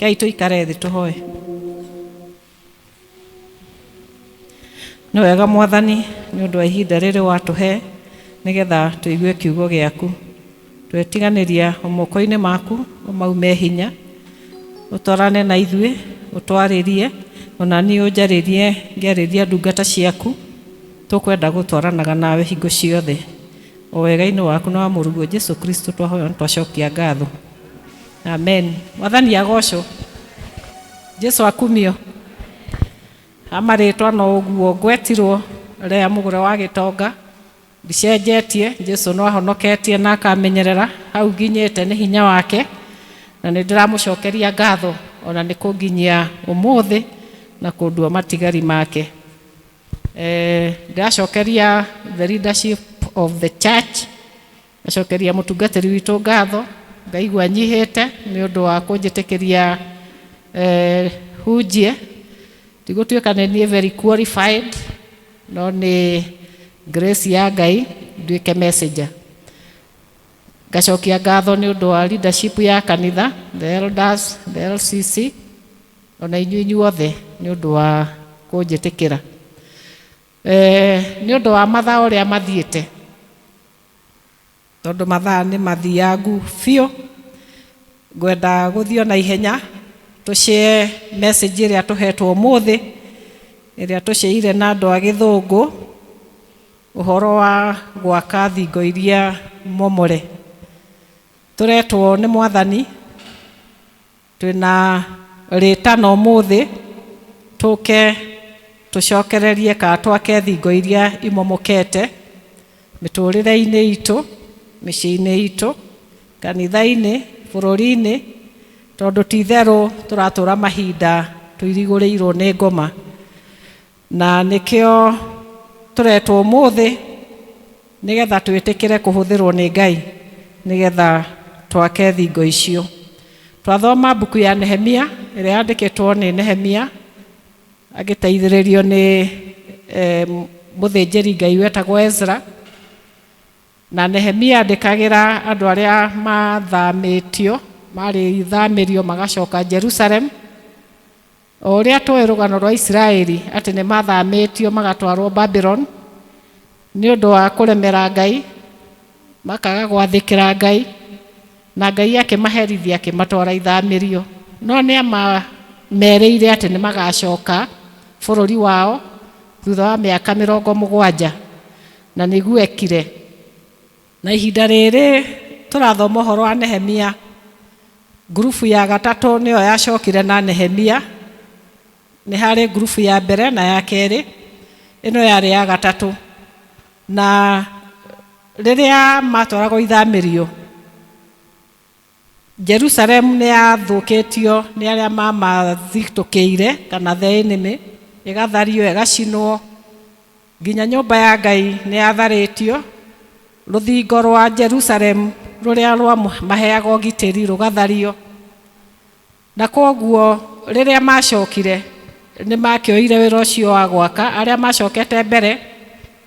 Ngai tuikare thi tuhoe. Nĩ wega Mwathani nĩ ũndũ wa ihinda rĩrĩ watuhe nigetha tuigue kiugo gĩaku. Twetiganĩria moko-inĩ maku umaume hinya, utwarane na ithuĩ, utwarĩrie ona niĩ ũnjarĩrie ngĩarĩria ndungata ciaku. Tukwenda gũtwaranaga nawe hingo ciothe. O wega-inĩ waku na wa Mũrũguo Jesu Kristo twahoya twacokia ngatho. Amen. Mwathani agocwo. Jesu akumio. Amarĩtwa no ũguo ngwetirwo rĩa mũgũre wa gĩtonga ndicenjetie. Jesu no ahonoketie na akamenyerera hau nginyĩte nĩ hinya wake, na nĩ ndĩramũcokeria ngatho ona nĩ kũnginyia ũmũthĩ na kũndua matigari make. Ndacokeria the leadership of the church, ndacokeria mũtungatĩri witũ ngatho, ngaigua nyihĩte nĩ ũndũ wa kũnjĩtĩkĩria hunjie. Tigũtuĩka nĩ niĩ very qualified, no nĩ grace ya Ngai nduĩke messenger. Ngacokia ngatho nĩ ũndũ wa leadership ya kanitha, the elders, the LCC, ona inyuothe nĩ ũndũ wa kũnjĩtĩkĩra. Nĩ ũndũ wa mathaa ũrĩa mathiĩte, tondũ mathaa nĩ mathiangu biũ, ngwenda gũthiĩ na ihenya tushare message ĩrĩa tuhetwo ũmũthĩ, ĩrĩa tuceire na andũ a Gĩthũngũ, ũhoro wa gwaka thingo iria momore. Turetwo nĩ Mwathani, twĩna rĩtana ũmũthĩ tũke tucokererie ka twake thingo iria imomokete mĩtũrĩre-inĩ itũ, mĩciĩ-inĩ itũ, kanitha-inĩ, bũrũri-inĩ, tondũ ti therũ tũratũra mahinda tũirigũrĩirwo nĩ ngoma. Na nĩkĩo turetwo ũmũthĩ nigetha twĩtĩkĩre kũhũthĩrwo nĩ Ngai nigetha twake thingo icio. Twathoma mbuku ya Nehemia ĩrĩa yandĩkĩtwo nĩ Nehemia agĩteithĩrĩrio nĩ mũthĩnjĩri Ngai wetagwo Ezra. Na Nehemia andĩkagĩra andũ arĩa mathamĩtio, marĩ thamĩrio magacoka Jerusalem. O ũrĩa tũĩ rũgano rwa Isiraeli atĩ nĩ mathamĩtio magatwarwo Babylon nĩ ũndũ wa kũremera Ngai, makaga gwathĩkĩra Ngai, na Ngai akĩmaherithia akĩmatwara ithamĩrio. No nĩ merĩire atĩ nĩ magacoka bũrũri wao thutha wa mĩaka 70, na nĩguo ekire. Na ihinda rĩrĩ tũrathoma ũhoro wa Nehemia, grupu ya gatatũ nĩyo yacokire na Nehemia. Nĩ harĩ grupu ya mbere na ya kerĩ, ĩno yarĩ ya gatatũ. Na rĩrĩa matwaragwo ithamĩrio, Jerusalem nĩ yathũkĩtio nĩ arĩa mamathitũkĩire kana the enemy, ĩgathario, ĩgacinwo, nginya nyũmba ya Ngai nĩ yatharĩtio, rũthingo rwa Jerusalem rũrĩa rwa maheagwo gitĩri rũgathario. Na koguo rĩrĩa macokire nĩ makĩoire wĩra ũcio wa gwaka. Arĩa macokete mbere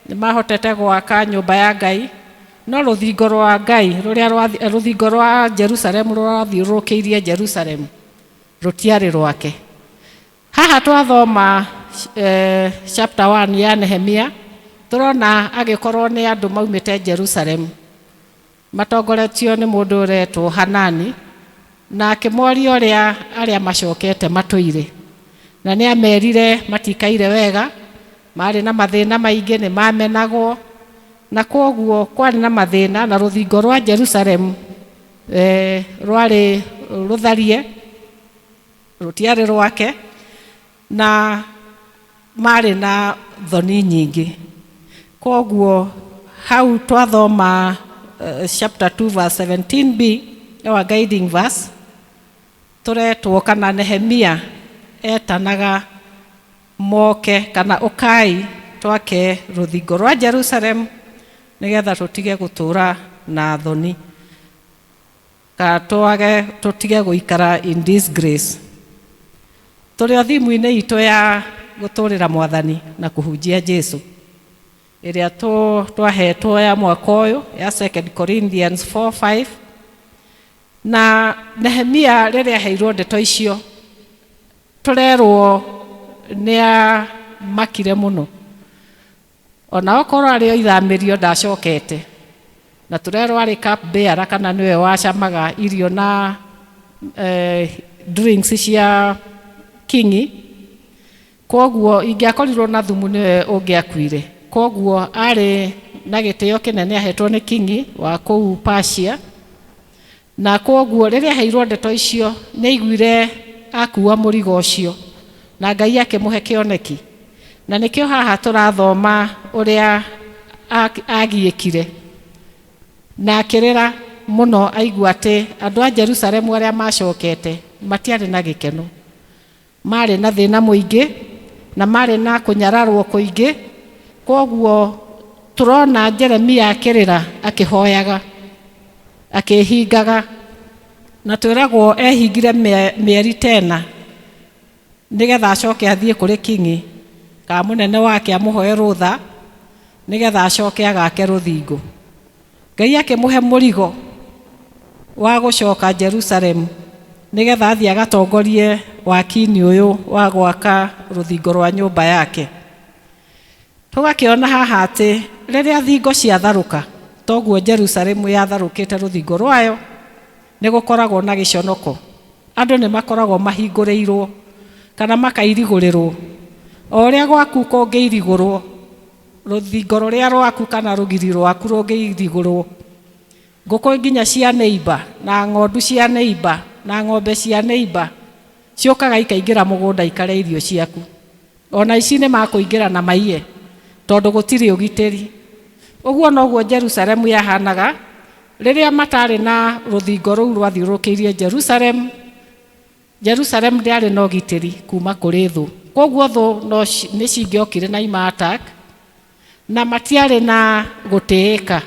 nĩ mahotete gwaka nyũmba ya Ngai, no rũthingo rwa Ngai rũthingo rwa Jerusalem rũrathiũrũrũkĩirie Jerusalem rũtiarĩ rwake. Haha twathoma chapter 1 ya Nehemia, tũrona agĩkorwo nĩ andũ maumĩte Jerusalem matongoretio nĩ mũndũ ũretwo Hanani, na akĩmoria ũrĩa arĩa macokete matũire, na nĩ amerire matikaire wega, marĩ na mathĩna maingĩ, nĩ mamenagwo, na koguo kwarĩ na mathĩna, na rũthingo rwa Jerusalem rwarĩ rũtharie, rũtiarĩ rwake, na marĩ na thoni nyingĩ. Koguo hau twathoma chapter 2 verse 17b, our guiding verse, turetwo kana Nehemia etanaga moke kana ukai twake rũthingo rwa Jerusalem nigetha tutige gũtũra na thoni, ka tutige gũikara in disgrace. Tũrĩ o thimu-inĩ itũ ya gũtũrĩra Mwathani na kũhunjia Jesu, ĩrĩa twahetwo ya mwaka ũyũ ya 2 Corinthians 4:5, na Nehemia rĩrĩa heirwo ndeto icio turerwo nĩa makire muno, ona okorwo arĩ ithamĩrio ndacokete, na turerwo arĩ cup bearer kana nĩwe wacamaga irio na drinks cia kingi, koguo ingĩakorirwo na thumu nĩwe ũngĩakuire. Koguo arĩ na gĩtĩo kĩnene ahetwo nĩ kingi wa kũu Persia, na koguo rĩrĩa heirwo ndeto icio nĩaiguire akua mũrigo ũcio na Ngai akĩmũhe kĩoneki. Na nĩkĩo haha tũrathoma ũrĩa agiĩkire na akĩrĩra mũno, aigua atĩ andũ a Jerusalemu arĩa macokete matiarĩ na gĩkeno, marĩ na thĩna mũingĩ na marĩ na kũnyararwo kũingĩ. Koguo turona Jeremia akĩrĩra akĩhoyaga akĩhingaga, na twĩragwo ehingire mĩeri 10 nĩgetha acoke athiĩ kũrĩ kingi ka mũnene wake amũhoe rũtha nĩgetha acoke agake rũthingo. Ngai akĩmũhe mũrigo wa gũcoka Jerusalemu nĩgetha athiĩ agatongorie waki-inĩ ũyũ wa gwaka rũthingo rwa nyũmba yake. Tũgakĩona haha atĩ rĩrĩa thingo ciatharũka, toguo Jerusalemu yatharũkĩte rũthingo rwayo, nĩgũkoragwo na gĩconoko. Andũ nĩmakoragwo mahingũrĩirwo kana makairigũrĩrwo. O ũrĩa gwaku kũngĩirigũrwo, rũthingo rũrĩa rwaku kana rũgiri rwaku rũngĩirigũrwo, ngũkũ nginya cia neighbor na ng'ondu cia neighbor na ng'ombe cia neighbor ciũkaga ikaingĩra mũgũnda ikare irio ciaku. Ona ici nĩmakũingĩra na maiye tondũ gũtirĩ ũgitĩri. Ũguo noguo Jerusalemu yahanaga rĩrĩa matarĩ na rũthingo rũu rwathiũrũrũkĩirie Jerusalemu. Jerusalemu ndĩarĩ na ũgitĩri kuma kũrĩ thũ. Koguo thũ nĩcingĩokire na ima attack na matiarĩ na gũtĩĩka.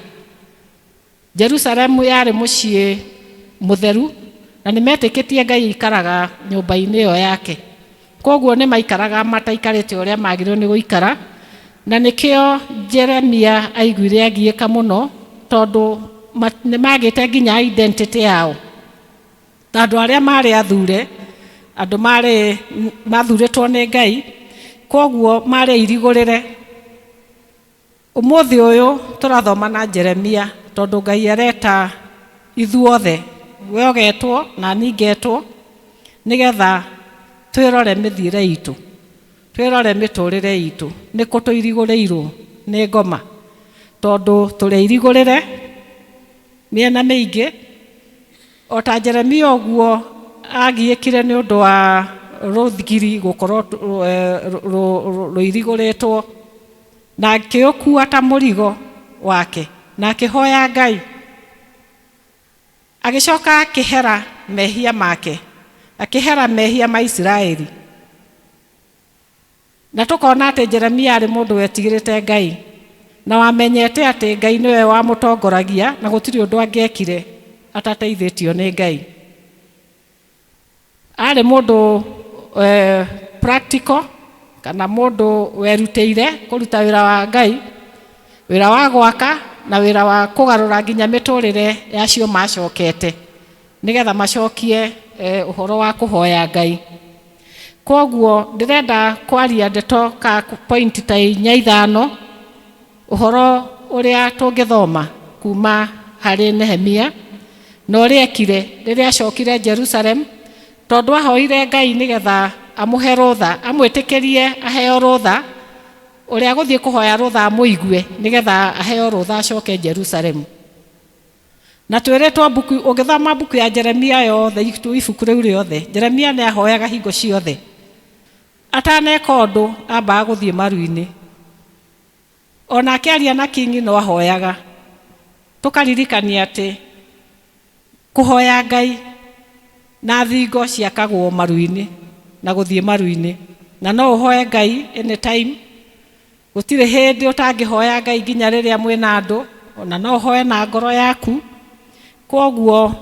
Jerusalemu yarĩ mũciĩ mũtheru na nĩmetĩkĩtie Ngai ikaraga nyũmba-inĩ ĩyo yake. Koguo nĩmaikaraga mataikarĩte ũrĩa magĩrĩirwo nĩ gũikara, na nĩkĩo Jeremia aiguire agiĩka mũno tondũ nĩmagĩte nginya identity yao. Andũ arĩa marĩ athure, andũ marĩ mathurĩtwo nĩ Ngai, koguo marĩ irigũrĩre. Ũmũthĩ ũyũ tũrathoma na Jeremia tondũ Ngai areta ithuothe, we ũgetwo na niĩ ngetwo, nĩgetha twĩrore mĩthiĩre itũ, twĩrore mĩtũrĩre itũ, nĩkũ tũirigũrĩirwo nĩ ngoma, tondũ tũrĩ irigũrĩre mĩena mĩingĩ. O ta Jeremia ũguo agiĩkire nĩ ũndũ wa rũthigiri gũkorwo rũirigũrĩtwo, na akĩũkua ta mũrigo wake na akĩhoya Ngai, agĩcoka akĩhera mehia make, akĩhera mehia ma Isiraeli. Na tũkona atĩ Jeremia arĩ mũndũ wetigĩrĩte Ngai na wamenyete atĩ Ngai nĩwe wamũtongoragia na gũtirĩ ũndũ angĩekire atateithĩtio nĩ Ngai. Arĩ mũndũ practical kana mũndũ werutĩire kũruta wĩra wa Ngai, wĩra wa gwaka na wĩra wa kũgarũra nginya mĩtũrĩre yacio macokete nĩgetha macokie ũhoro wa kũhoya Ngai. Koguo ndĩrenda kwaria ndeto ka point ta 4-5 ũhoro ũrĩa tũngĩthoma kuma harĩ Nehemia na ũrĩa ekire rĩrĩa acokire Jerusalem, tondũ ahoire Ngai nĩgetha amũhe rũtha, amwĩtĩkĩrie aheo rũtha, ũrĩa gũthiĩ kũhoya rũtha amũigue nĩgetha aheo rũtha acoke Jerusalem. Na twĩrĩtwo buku, ũgĩthoma buku ya Jeremia yothe, ibuku rĩu rĩothe, Jeremia nĩahoyaga hingo ciothe, ataneka ũndũ ambaga gũthiĩ maru-inĩ. Ona akĩaria na kingi no ahoyaga. Tũkaririkania atĩ kũhoya Ngai na thingo ciakagwo maru-inĩ na gũthiĩ maru-inĩ, na no ũhoe Ngai anytime. Gũtirĩ hĩndĩ ũtangĩhoya Ngai nginya rĩrĩa mwĩna andũ, ona no ũhoe na ngoro yaku. Koguo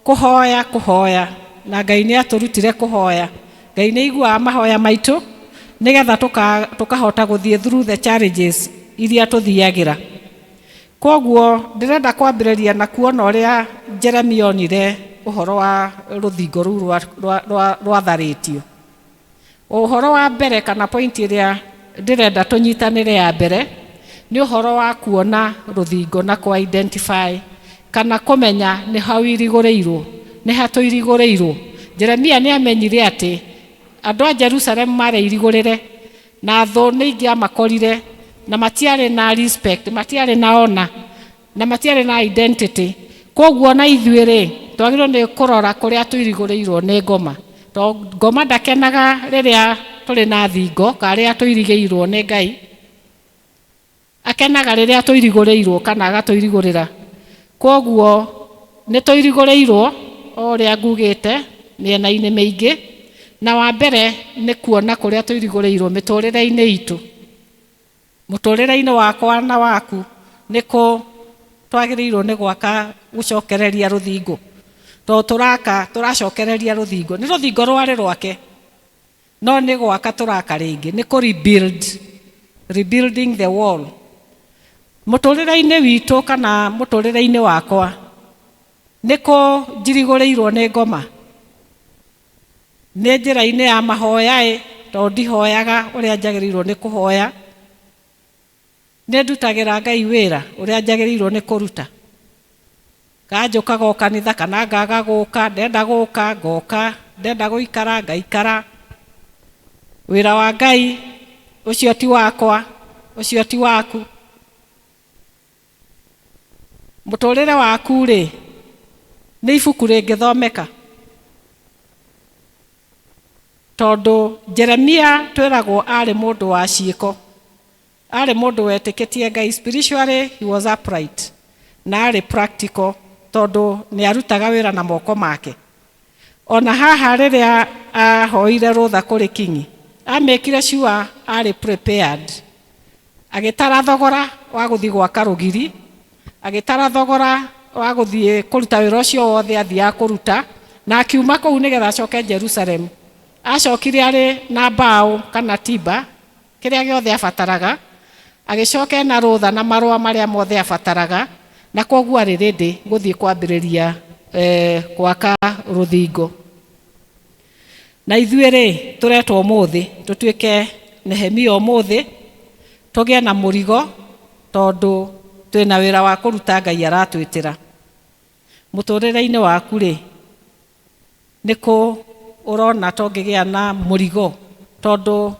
kũhoya na Ngai nĩ atũrutire kũhoya. Ngai nĩ aiguaga mahoya maitũ nĩgetha tũkahota gũthiĩ through the challenges iria tũthiagĩra. Koguo ndirenda kwambĩrĩria na kuona ũrĩa Jeremia onire ũhoro wa rũthingo rũu rwatharĩtio. Ũhoro wa mbere kana point ĩrĩa ndirenda tũnyitanĩre ya mbere nĩ ũhoro wa kuona rũthingo na ku identify kana kũmenya nĩ hau irigũrĩirwo, nĩ hatũ irigũrĩirwo. Jeremia nĩ amenyire atĩ andũ a Jerusalem marĩ irigũrĩre na thũ nĩ ingĩamakorire na matiarĩ na respect, matiarĩ na honor na matiarĩ na identity. Koguo na ithuĩ twagĩrĩirwo nĩ kũrora kũrĩa tũirigũrĩirwo nĩ ngoma. To ngoma ndakenaga rĩrĩa tũrĩ na thingo ka rĩrĩa tũirigĩirwo nĩ Ngai, akenaga rĩrĩa tũirigũrĩirwo kana agatũirigũrĩra. Koguo nĩ tũirigũrĩirwo o ũrĩa ngugĩte mĩena-inĩ mĩingĩ, na wa mbere nĩ kuona kũrĩa tũirigũrĩirwo mĩtũrĩre-inĩ itũ. Mũtũrĩre-inĩ wakwa na waku nĩkũ twagĩrĩirwo nĩ gwaka gũcokereria rũthingo. To tũracokereria rũthingo, nĩ rũthingo rwarĩ rwake, no nĩ gwaka tũraka rĩngĩ, nĩ rebuilding the wall. Mũtũrĩre-inĩ witũ kana mũtũrĩre-inĩ wakwa nĩkũ njirigũrĩirwo nĩ ngoma. Nĩ njĩra-inĩ ya mahoya to ndihoyaga ũrĩa njagĩrĩirwo nĩ kũhoya. Nĩ ndutagĩra Ngai wĩra ũrĩa njagĩrĩirwo nĩ kũruta. Kanjũkaga o kanitha kana ngaga gũka, ndenda gũka ngoka, ndenda gũikara ngaikara. Wĩra wa Ngai ũcio ti wakwa, ũcio ti waku. Mũtũrĩre waku nĩ ibuku rĩngĩthomeka. Tondũ Jeremia twĩragwo arĩ mũndũ wa ciĩko, arĩ mũndũ wetĩkĩtie Ngai. Spiritually he was upright na arĩ practical tondũ nĩ arutaga wĩra na moko make. Ona haha rĩrĩa ahoire rũtha kũrĩ kingi, amekire sure arĩ prepared. Agĩtara thogora wa gũthiĩ gwaka rũgiri, agĩtara thogora wa gũthiĩ kũruta wĩra ũcio wothe athiaga kũruta, na akiuma kũu nĩgetha acoke Jerusalem. Acokire arĩ na mbaũ kana timba, kĩrĩa gĩothe abataraga, agĩcoka na rũtha na marũa marĩa mothe abataraga, na koguo arĩ ready gũthiĩ kwambĩrĩria gwaka rũthingo. Na ithuĩ tũretwo ũmũthĩ tũtuĩke Nehemia ũmũthĩ, tũgĩe na mũrigo tondũ twĩna wĩra wa kũruta Ngai aratwĩtĩra. Mũtũrĩre-inĩ waku nĩkũ ũrona tũngĩgĩa na mũrigo tondũ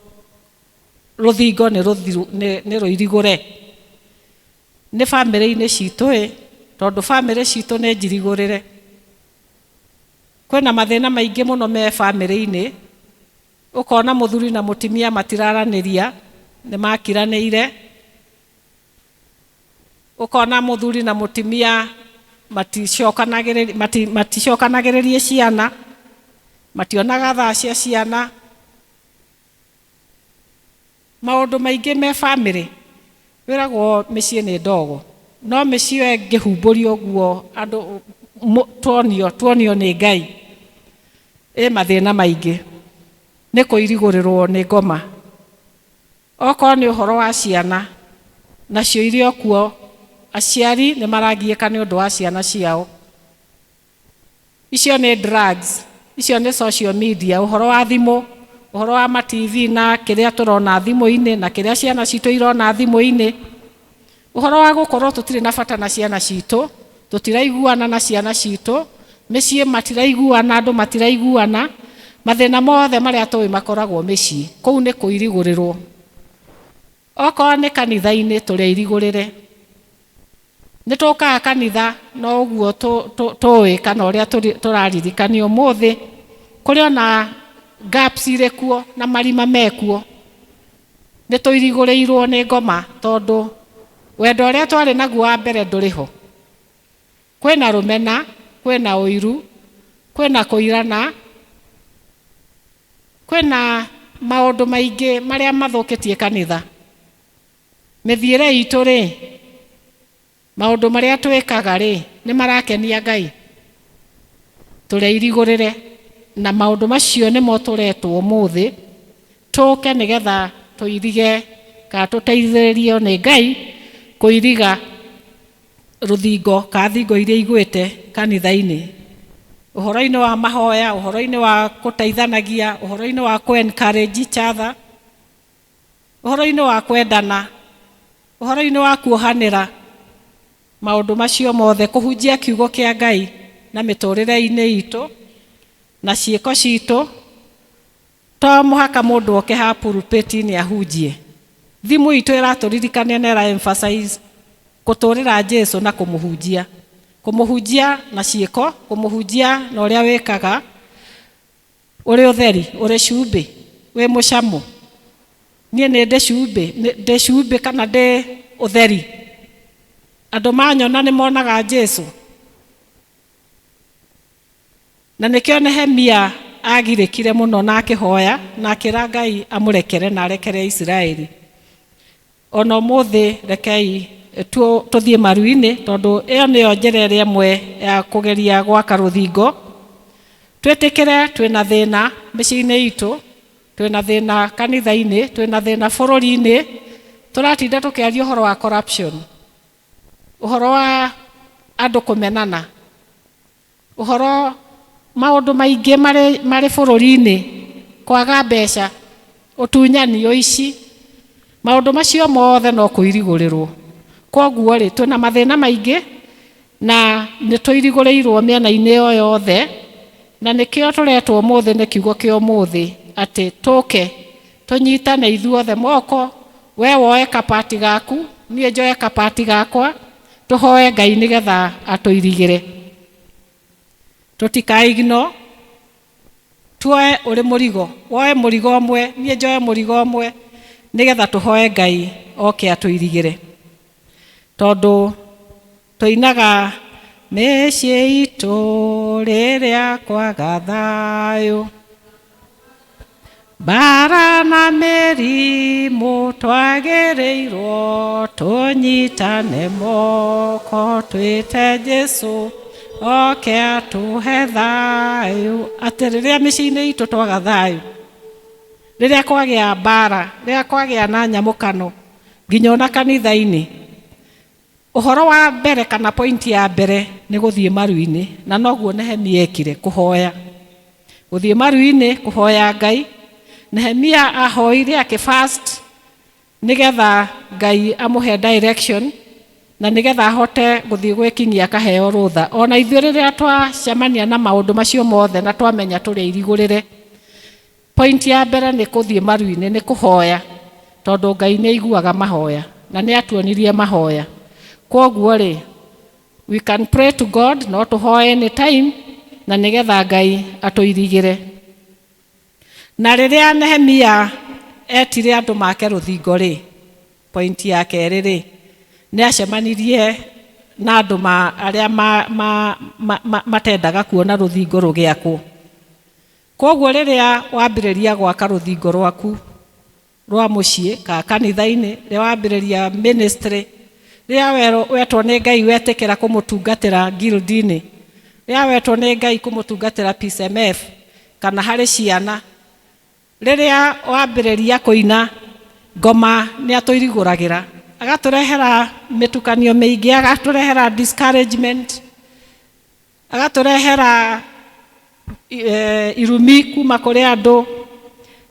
rũthingo nĩ rũirigũre. Nĩ bamĩrĩ-inĩ citũ tondũ bamĩrĩ citũ nĩ njirigũrĩre. Kwĩna mathĩna maingĩ mũno me bamĩrĩ-inĩ, ũkona mũthuri na mũtumia matiraranĩria, nĩ makiranĩire. Ũkona mũthuri na mũtumia maticokanagĩrĩrie ciana, mationaga thaa cia ciana. Maũndũ maingĩ me bamĩrĩ. Wĩragwo mĩciĩ nĩ ndogo, no mĩciĩ ĩngĩhumbũrio ũguo andũ tuonio nĩ Ngai, mathĩna maingĩ. Nĩ kũirigũrĩrwo nĩ ngoma. Okorwo nĩ ũhoro wa ciana, nacio irĩ o kuo, aciari nĩ maragiĩka nĩ ũndũ wa ciana ciao. Icio nĩ drugs, icio nĩ social media, ũhoro wa thimũ, ũhoro wa ma-TV na kĩrĩa tũrona thimũ-inĩ na kĩrĩa ciana citũ irona thimũ-inĩ. Ũhoro wa gũkorwo tũtirĩ na bata na ciana citũ, tũtiraiguana na ciana citũ, mĩciĩ matiraiguana, andũ matiraiguana, mathĩna mothe marĩa tũĩ makoragwo mĩciĩ. Kũu nĩ kũirigũrĩrwo. Okorwo nĩ kanitha-inĩ tũrĩ irigũrĩre. Nĩ tũkaga kanitha no ũguo tũĩ kana ũrĩa tũraririkanio ũmũthĩ, kũrĩ ona gaps irĩ kuo na marima mekuo. Nĩ tũirigũrĩirwo nĩ ngoma tondũ wendo ũrĩa twarĩ naguo wa mbere ndũrĩ ho. Kwĩna rũmena, kwĩna ũiru, kwĩna kũirana, kwĩna maũndũ maingĩ marĩa mathũkĩtie kanitha. Mĩthiĩre itũ maũndũ marĩa twĩkaga nĩ marakenia Ngai. Tũrĩ irigũrĩre na maũndũ macio nĩmo tũretwo ũmũthĩ tũke nĩgetha tũirige kana tũteithĩrĩrio nĩ Ngai kũiriga ruthingo ka thingo iria igwete kanitha-ini, uhoro-ini wa mahoya, uhoro-ini wa kuteithanagia, uhoro-ini wa ku encourage each other, uhoro-ini wa kwendana, uhoro-ini wa kuohanira, maundu macio mothe, kuhunjia kiugo kia Ngai na miturire-ini itu na ciiko citu, to muhaka mundu oke ha pulpit ni ahunjie. Thimu itu iraturirikania na ira emphasize kuturira Jesu na kumuhunjia na ciiko, kumuhunjia na uria wikaga uri utheri, uri cumbi, wi mucamu. Nie ni ndi cumbi kana ndi utheri. Andu manyona ni monaga Jesu. Na nikio Nehemia agirikire muno na akihoya na akira Ngai amurekere na arekere Israeli. Ono muthi rekei tuthie maru-ini, tondu iyo niyo njira iria imwe ya kugeria gwaka ruthingo. Twitikire twina thina micii-ini itu, twina thina kanitha-ini, twina thina bururi-ini, turatinda tukiaria uhoro wa corruption, uhoro wa andu kumenana, uhoro maundu maingi mari bururi-ini, kwaga mbeca, utunyani, uici, maundu macio mothe no kuirigurirwo. Koguo ri twina mathina maingi na ni tuirigurirwo miena-ini yo yothe, na nikio turetwo muthi ni kiugo kia muthi ati tuke tunyitane ithuothe moko, we woe kapati gaku, nie njoe kapati gakwa, tuhoe Ngai nigetha atuirigire. Tutikaigno tuoe uri murigo, woe murigo omwe, nie njoe murigo omwe, nigetha tuhoe Ngai oke atuirigire. Tondu tuinaga mĩciĩ itũ rĩrĩa kwaga thayũ, mbara na mĩrimũ twagĩrĩirwo tũnyitane moko twĩte Jesu oke atũhe thayũ. Atĩ rĩrĩa mĩciĩ-inĩ itũ twaga thayũ, rĩrĩa kwagĩa mbara, rĩrĩa kwagĩa na nyamũkano, nginya ona kanitha-ini, uhoro wa mbere kana point ya mbere ni guthie maru-ini, na noguo Nehemia ekire, kuhoya. Guthie maru-ini kuhoya Ngai. Nehemia ahoire akifast nigetha Ngai amuhe direction na nigetha ahote guthie gwikinyia akaheo rutha. Ona ithuĩ rĩrĩa twacemania na maundu macio mothe na twamenya tũrĩ irigũrĩre, point ya mbere ni kuthie maru-ini, ni kuhoya, tondu Ngai nĩ aiguaga mahoya na nĩ atuonirie mahoya. Koguo ri, we can pray to God, no tuhoe any time, na nigetha Ngai atuirigire. Na riria Nehemia etire andu make ruthingo ri, point ya keri ri, ni acemanirie na andu aria matendaga kuona ruthingo rugiakwo. Koguo riria wambiriria gwaka ruthingo rwaku rwa mucii ka kanitha-ini, riria wambiriria ministry, riria wetwo ni Ngai wetikira kumutungatira guild-ini, riria wetwo ni Ngai kumutungatira PCMF kana hari ciana, riria wambiriria kuina ngoma ni atuiriguragira, agaturehera mitukanio miingi, agaturehera discouragement, agaturehera irumi kuma kuri andu,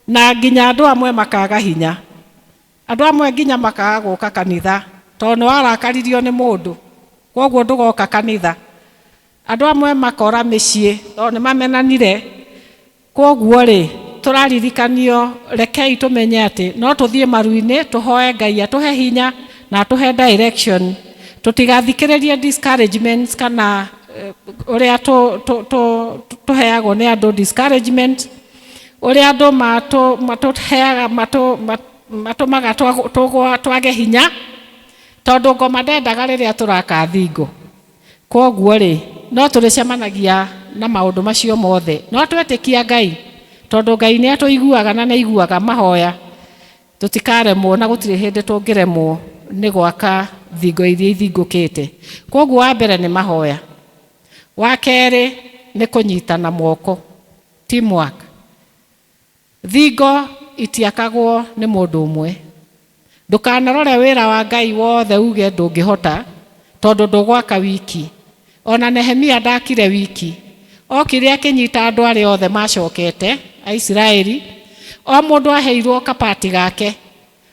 na nginya andu amwe makaga hinya. Andu amwe nginya makaga guka kanitha tondu warakaririo ni mundu, koguo ndugoka kanitha. Andu amwe makora micii tondu ni mamenanire. Koguo ri, turaririkanio, rekei tumenye ati no tuthie maru-ini tuhoe Ngai atuhe hinya na atuhe direction. Tutigathikiririe discouragements kana uria tuheagwo ni andu discouragement, uria andu matuheaga matumaga twage hinya, tondu ngoma ndendaga riria turaka thingo. Koguo ri, no turicemanagia na maundu macio mothe, no twetikia Ngai tondu Ngai ni atuiguaga na naiguaga mahoya. Tutikaremwo na gutire hindi tungiremwo ni gwaka thingo iria ithingukite. Koguo wa mbere ni mahoya, wa keri ni kunyitana moko, teamwork. Thingo itiakagwo ni mundu umwe. Ndukanarore wira wa Ngai wothe uge ndungihota, tondu ndugwaka wiki. Ona Nehemia ndakire wiki, okire akinyita andu ari othe macokete a Israeli, o mundu aheirwo kapati gake.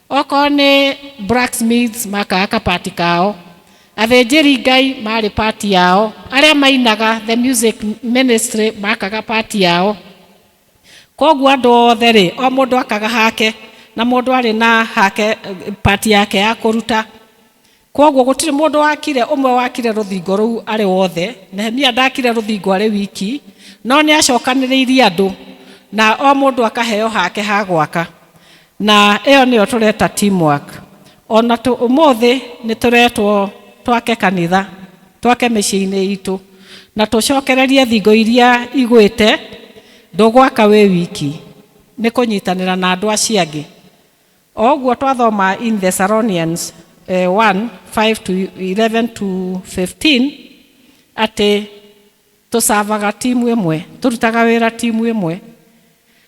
Oko ni blacksmiths maka kapati kao, athenjeri Ngai mari party yao, aria mainaga the music ministry makaga party yao. Koguo andu othe ri o mundu akaga hake, na mundu ari na hake party yake ya kuruta. Koguo gutire mundu wakire, umwe wakire ruthingo ruu ari wothe. Nehemia ndakire ruthingo ari wiki, no ni acokaniriirie andu na o mundu akaheo hake ha gwaka. Na iyo niyo tureta teamwork. Ona umuthi ni turetwo twake kanitha, twake micii-ini itu, na tucokererie thingo iria igwite. Ndugwaka we wiki, ni kunyitanira na andu acio angi. Oguo twathoma in Thessalonians 1:5-11-15 ati tusavaga timu imwe, turutaga wira timu imwe.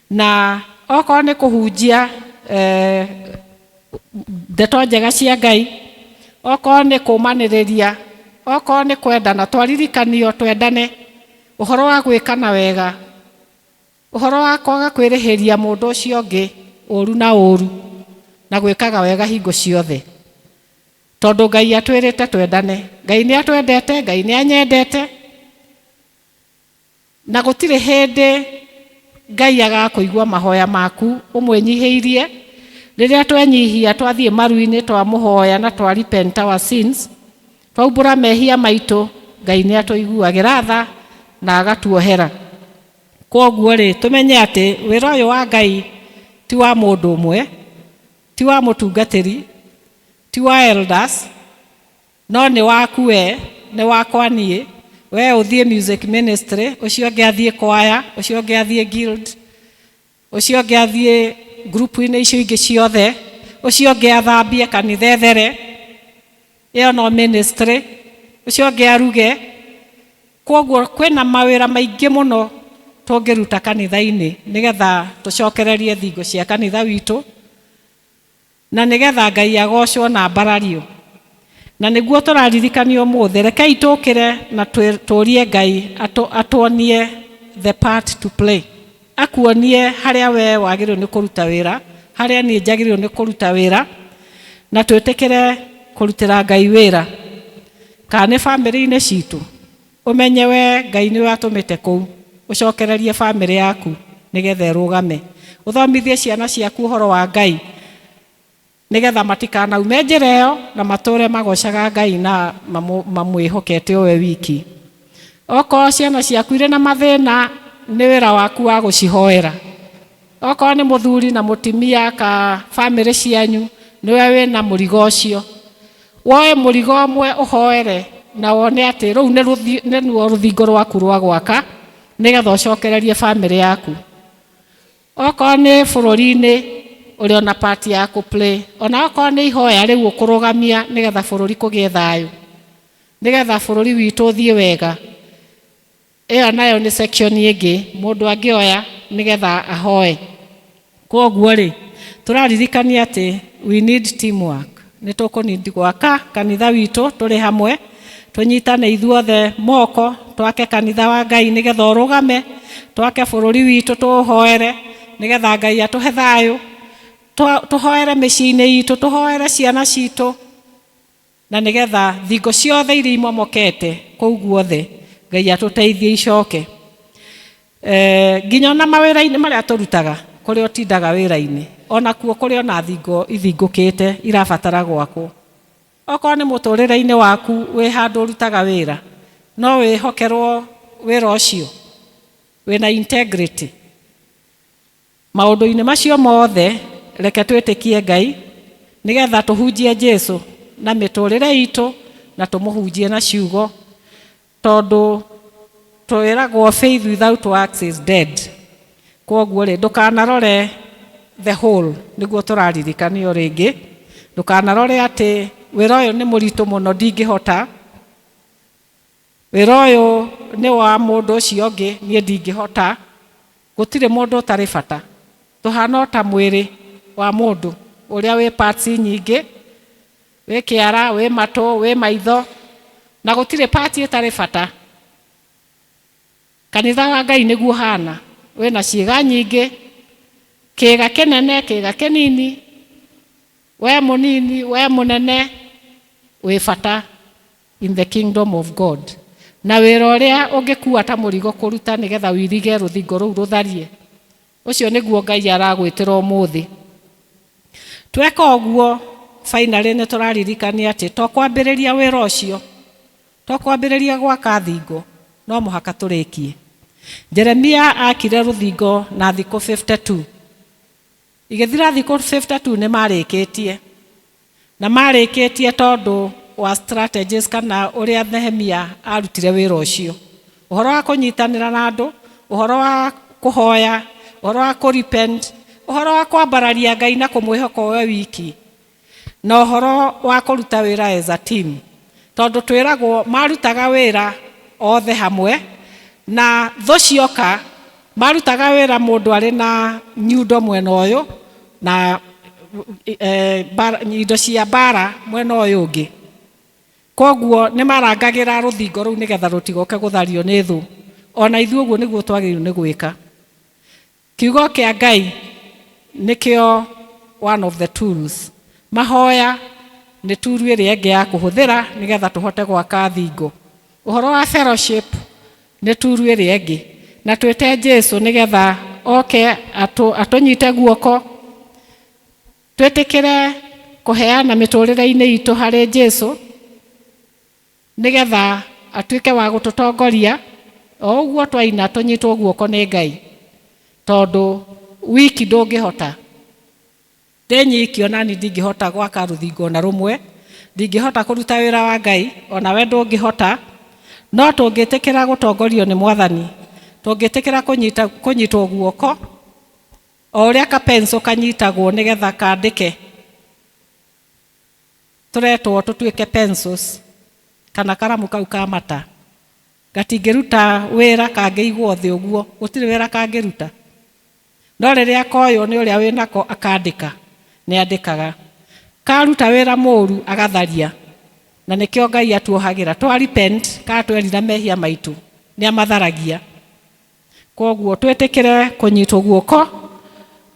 Na oko ni kuhunjia ndeto njega cia Ngai, oko ni kumaniriria, oko ni kwendana, twaririkanio twendane, uhoro wa gwikana wega, uhoro wa kwaga kwirihiria mundu ucio ungi uru na uru, na gwikaga wega hingo ciothe. Tondu Ngai atwirite twendane, Ngai ni atwendete, Ngai ni anyendete, na gutire hindi Ngai agakuigua mahoya maku umwenyihiirie. Riria twenyihia twathie maru-ini twa muhoya na twa repent our sins, twaumbura mehia maitu, Ngai ni atuiguagira tha na agatuohera. Koguo ri tumenye ati wira uyu wa Ngai ti wa mundu umwe, ti wa mutungatiri, ti wa elders, no ni waku we, ni wakwa nie. We uthie music ministry, ucio ungi athie choir, ucio ungi athie guild, ucio ungi athie group-ini icio ingi ciothe, ucio ungi athambie kanitha ethere, iyo no ministry, ucio ungi aruge. Koguo kwina mawira maingi muno tungiruta kanitha-ini nigetha tucokererie thingo cia kanitha witu, na nigetha Ngai agocwo na mbarario. Na niguo turaririkanio muthi, rekei tukire na turie Ngai atuonie the part to play, akuonie haria we wagirwo ni kuruta wira, haria ni njagirwo ni kuruta wira, na twitikire kurutira Ngai wira. Kana family-ini citu umenye we Ngai ni watumite kuu, ucokererie family yaku nigetha irugame, uthomithie ciana ciaku uhoro wa Ngai nigetha matikanaume njira iyo na mature magocaga Ngai na mamwihokete we wiki. Oko ciana ciaku ire na mathina, ni wira waku wa gucihoera. Oko ni muthuri na mutimia ka family cianyu, niwe wina murigo ucio, woe murigo umwe uhoere na wone ati riu ni ruthingo rwaku rwa gwaka nigetha ucokererie family yaku. Oko ni bururi-ini uri ona part ya ku play, ona oko ni ihoya riu ukurugamia nigetha bururi kugie thayu, nigetha bururi witu uthie wega. Iyo nayo ni section ingi mundu angioya nigetha ahoe. Koguo ri turaririkania ati we need teamwork. Ni tukunindi gwaka kanitha witu turi hamwe, tunyitane ithuothe moko twake kanitha wa Ngai nigetha urugame, twake bururi witu tuhoere nigetha Ngai atuhe thayu, tuhoere micii-ini itu, tuhoere ciana citu, na nigetha thingo ciothe iria imomokete kuu guothe Ngai atuteithie icoke. Nginya na mawira-ini maria turutaga kuria utindaga wira-ini, ona kuo kuria na thingo ithingukite irabatara gwakwo. Oko ni muturire-ini waku wi handu urutaga wira, no wihokerwo wira ucio wina integrity. Maundu-ini macio mothe reke twitikie Ngai nigetha tuhunjie Jesu na miturire itu na tumuhunjie na ciugo, tondu twiragwo faith without works is dead. Koguo ri ndukanarore the whole, niguo turaririkanio ringi. Ndukanarore ati wira uyu ni muritu muno ndingihota, wira uyu ni wa mundu ucio ungi nie ndingihota. Gutire mundu utari bata, tuhana ta mwiri wa mundu uria wi parts nyingi, wi kiara, wi matu, wi maitho, na gutire party itare bata. Kanitha wa Ngai niguo hana, wena ciiga nyingi, kiga kenene, kiga kenini, we munini, we munene, we bata in the kingdom of God. Na wira uria ungikua ta murigo kuruta nigetha wirige ruthingo ruu rutharie, ucio niguo Ngai aragwitira umuthi. Tweka uguo, finally ne turaririkania ati tokwambiriria wira ucio, tokwambiriria gwaka thingo, no muhaka turikie. Jeremia akire ruthingo na thiko 52. Igethira thiko 52 ne marikitie. Na marikitie tondu wa strategies kana uria Nehemia arutire wira ucio. Uhoro wa kunyitanira na andu, uhoro wa kuhoya, uhoro wa kurepent, uhoro wa kwambararia Ngai na kumwihoko we wiki, na uhoro wa kuruta wira as a team. Tondu twiragwo marutaga wira othe hamwe, na thocioka marutaga wira mundu ari na nyundo mwena uyu na indo cia bara mwena uyu ungi. Koguo ni marangagira ruthingo ruu nigetha rutigoke guthario ni thu. Ona ithuĩ ũguo nĩguo twagĩrĩirwo nĩ gwĩka. Kiugo kĩa Ngai nikio one of the tools. Mahoya nĩ tool ĩrĩa ĩngĩ ya kũhũthĩra nigetha tũhote gwaka thingo. Ũhoro wa fellowship nĩ tool ĩrĩa ĩngĩ. Na twĩte Jesu nigetha oke atunyite guoko. Twĩtĩkĩre kũheana mĩtũrĩre-inĩ itũ harĩ Jesu nigetha atuĩke wa gũtũtongoria. O ũguo twaina tunyitwo guoko nĩ Ngai. Tondu wiki ndũngĩhota. Ndĩnyiki ona ni ndingĩhota gwaka rũthingo na rumwe. Ndingĩhota kũruta wĩra wa Ngai, ona we ndũngĩhota. No tũngĩtĩkĩra gũtongorio nĩ Mwathani. Tũngĩtĩkĩra kũnyitwo guoko. O ũrĩa kapenso kanyitagwo nigetha kandĩke. Tũretwo tũtuĩke pencils kana karamu kau ka mata. Gatingĩruta wĩra kangĩigwo thĩ ũguo, gũtirĩ wĩra kangĩruta. No rĩrĩa koyo nĩ ũrĩa wĩnako akandĩka, nĩ andĩkaga. Karuta wĩra mũũru agatharia. Na nĩkĩo Ngai atuohagĩra. Twa repent, katwerira mehia maitũ, nĩ amatharagia. Koguo twĩtĩkĩre kũnyitwo guoko,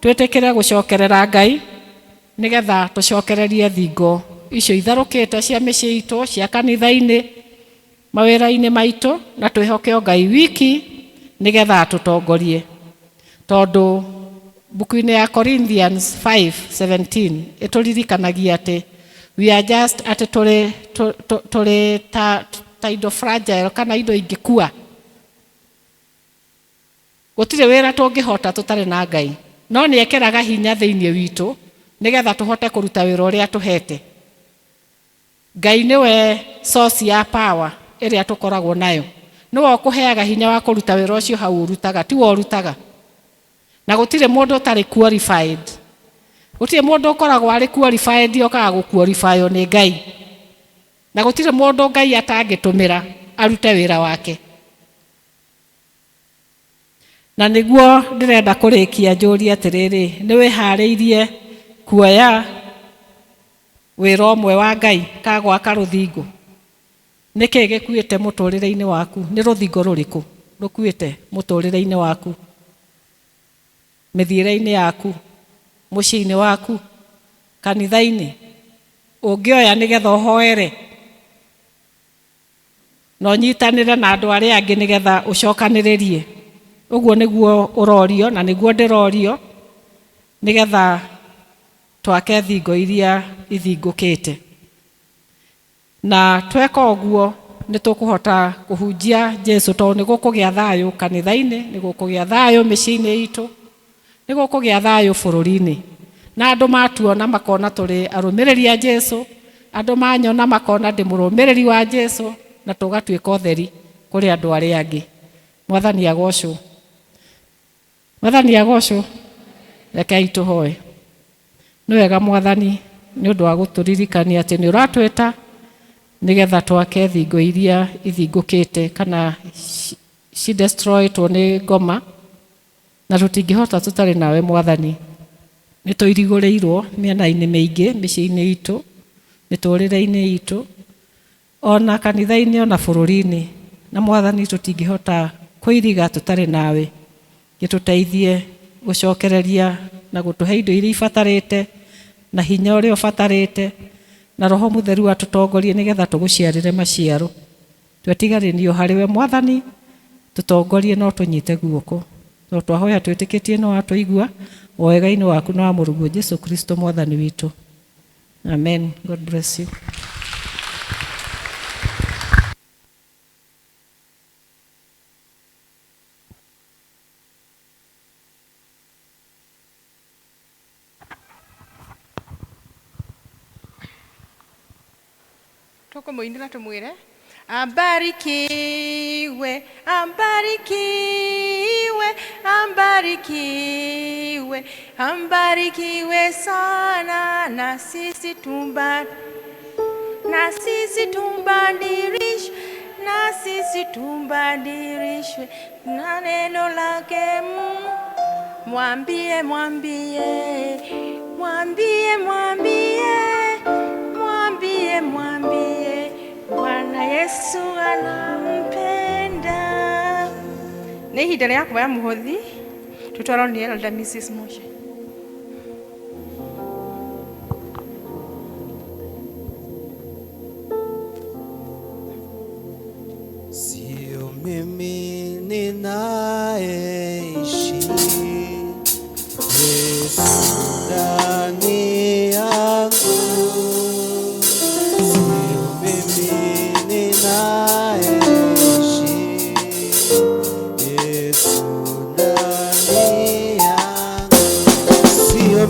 twĩtĩkĩre gũcokerera Ngai nigetha tũcokererie thingo icio itharũkĩte cia mĩciĩ itũ, cia kanitha-inĩ, mawĩra-inĩ maitũ, na twĩhoke Ngai wiki nigetha atũtongorie. Tondu buku-inĩ ya Corinthians 5:17 ĩtũririkanagia atĩ we are just atĩ tũrĩ ta indo fragile kana indo ingĩkua. Gũtirĩ wĩra tũngĩhota tũtarĩ na Ngai. No nĩ ekĩraga hinya thĩinĩ witũ nigetha tũhote kũruta wĩra ũrĩa tũhete. Ngai nĩwe source ya power ĩrĩa tũkoragwo nayo. Nĩwe ũkũheaga hinya wa kũruta wĩra ũcio hau ũrutaga, ti wo ũrutaga. Na gũtirĩ mũndũ ũtarĩ qualified. Gũtirĩ mũndũ ũkoragwo arĩ qualified okaga gũqualifywo nĩ Ngai. Na gũtirĩ mũndũ Ngai atangĩtũmĩra arute wĩra wake. Na nĩguo ndĩrenda kũrĩkia njũrie atĩrĩrĩ, nĩ wĩharĩirie kuoya wĩra ũmwe wa Ngai ka gwaka rũthingo? Nĩkĩ gĩkuĩte mũtũrĩre-inĩ waku? Nĩ rũthingo rũrĩkũ rũkuĩte mũtũrĩre-inĩ waku? Mĩthiĩre-inĩ yaku, mũciĩ-inĩ waku, kanitha-inĩ? Ũngĩoya nĩgetha ũhoere na ũnyitanĩre na andũ arĩa angĩ nĩgetha ũcokanĩrĩrie. Ũguo nĩguo ũrorio na nĩguo ndĩrorio nĩgetha twake thingo iria ithingũkĩte. Na tweka ũguo nĩ tũkũhota kũhunjia Jesu, tondũ nĩ gũkũgĩa thayũ kanitha-inĩ, nĩ gũkũgĩa thayũ mĩciĩ-inĩ itũ, nĩ gũkũgĩa thayũ bũrũri-inĩ. Na andũ matuona makona tũrĩ arũmĩrĩri a Jesu, andũ manyona makona ndĩ mũrũmĩrĩri wa Jesu, na tũgatuĩka ũtheri kũrĩ andũ arĩa angĩ. Mwathani agocwo. Mwathani agocwo. Rekei tũhoe. Nĩ wega Mwathani nĩ ũndũ wa gũtũririkania atĩ nĩ ũratwĩta nigetha twake thingo iria ithingũkĩte kana destroyetwo nĩ ngoma, na tũtingĩhota tũtarĩ nawe Mwathani. Nĩ tũirigũrĩirwo mĩena-inĩ mĩingĩ mĩciĩ-inĩ itũ, mĩtũrĩre-inĩ itũ, ona kanitha-inĩ ona bũrũri-inĩ, na Mwathani tũtingĩhota kwĩriga tũtarĩ nawe. Gĩtũteithie gũcokereria na gũtũhe indo iria ibatarĩte na hinya ũrĩa ũbatarĩte, na Roho Mũtheru atũtongorie nĩgetha tũgũciarĩre maciaro. Twetiganĩrio harĩwe Mwathani, tũtongorie no tũnyite guoko. No twahoya twĩtĩkĩtie no watũigua, o wega-inĩ waku na wa Mũrũguo Jesũ Kristo Mwathani witũ. Amen. God bless you. Tũkũmũinĩra tũmwĩre ambarikiwe, ambarikiwe, ambarikiwe, ambarikiwe sana, na sisi tumbadilishwe na neno lake Mungu. Mwambie, mwambie, mwambie, mwambie, mwambie, mwambie, Bwana Yesu anampenda. Nĩ ihinda rĩa kuoya mũhothi, tũtwarwo nĩ Elder Mrs. Moshe. Sio mimi ninaishi, Yesu ndani yangu. Sio mimi ninaishi, Yesu ndani yangu. Sio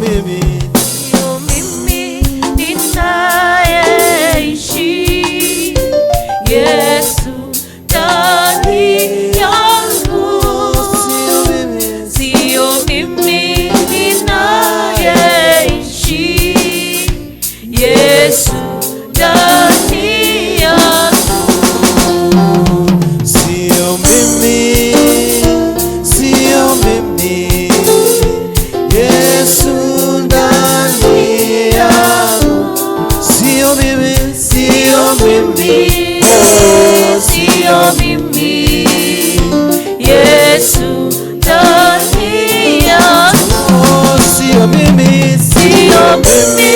mimi ninaishi, Yesu ndani yangu. Sio mimi ninaishi, Yesu ndani yangu. Sio mimi, sio mimi, Yesu ndani yangu. Sio mimi, sio mimi, Sio mimi, Yesu ndani yangu. sio mimi, Sio mimi,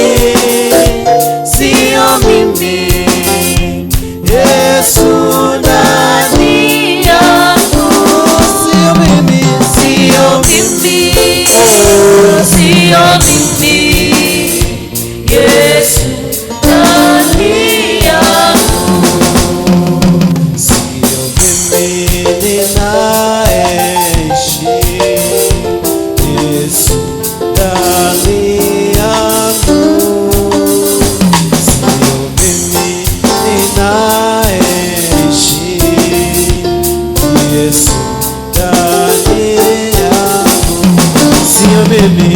sio mimi, Yesu ndani yangu. sio mimi, Sio mimi, sio mimi, Yesu ndani yangu. sio mimi ninaishi, Yesu ndani yangu. Sio mimi ninaishi, Yesu ndani yangu. Sio mimi